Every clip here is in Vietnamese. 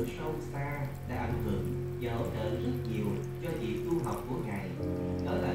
từ sâu xa đã ảnh hưởng và hỗ trợ rất nhiều cho việc tu học của Ngài. Đó là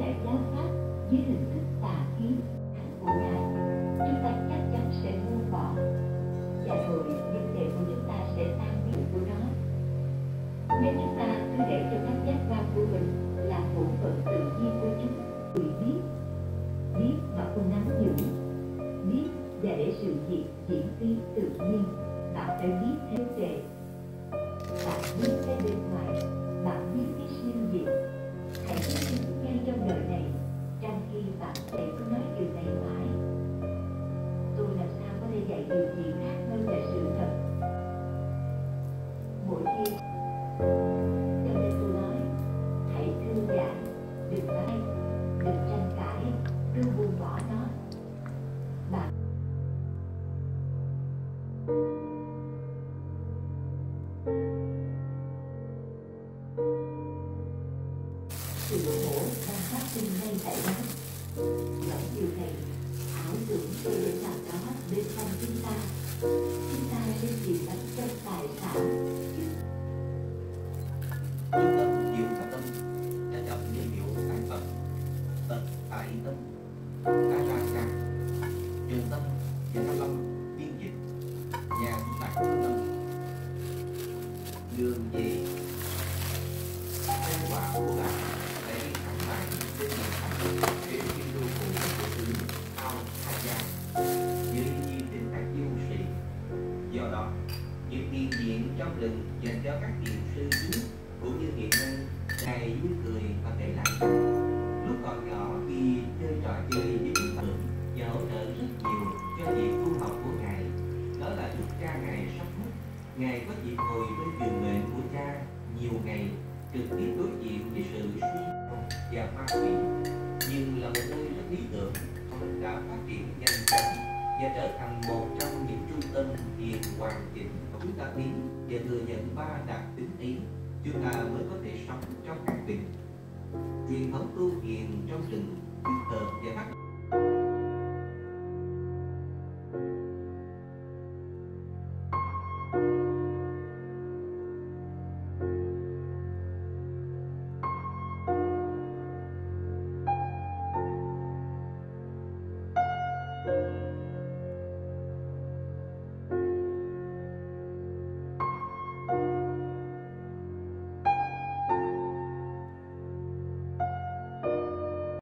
lại giáo pháp dưới hình thức tà kiến của Ngài, chúng ta chắc chắn sẽ buông bỏ, và rồi vấn đề của chúng ta sẽ tan biến của nó. Nếu chúng ta cứ để cho các giác quan của mình làm bổn phận tự nhiên của chúng, người biết mà không nắm giữ, biết và để sự việc diễn tiến tự nhiên, bạn phải biết theo đề. Bạn biết cái bên ngoài, bạn biết cái siêu việt. Hãy biết ngay trong đời này, trong khi bạn sẽ cứ nói điều này mãi. Tôi làm sao có thể dạy điều gì khác hơn là sự thật. Mỗi khi cho nên tôi nói, hãy thư giãn, đừng nói, đừng tranh cãi, cứ buông bỏ nó. Bạn sự khổ đang phát sinh ngay tại đó. Những điều này ảo tưởng tôi để làm đó bên trong chúng ta nên tìm đánh trong tài sản. Lương tâm diệu pháp tâm, đã đọc niệm hiệu tại Phật, Phật tại tâm, đã ra cả trường tâm và tham lâm biên dịch, nhà tại trung tâm, đường gì nhân quả của bạn để thẳng lại trên nền tảng để chuyên đô phụ của sự ao tham gia dưới di tình các du sĩ. Do đó, việc hiện diện trong rừng dành cho các thiền sư trước cũng như hiện nay ngài vui cười và kể lại rằng lúc còn nhỏ khi chơi trò chơi với chúng ta và hỗ trợ rất nhiều cho việc tu học của ngài. Đó là lúc cha ngài sắp mất, ngài có dịp ngồi bên giường bệnh của cha nhiều ngày, trực tiếp đối diện với sự suy và ma quỷ, nhưng là một nơi rất lý tưởng, đã phát triển nhanh chóng và trở thành một trong những trung tâm thiền hoàn chỉnh. Chúng ta tin và thừa nhận ba đặc tính ấy, chúng ta mới có thể sống trong an bình. Truyền thống tu thiền trong rừng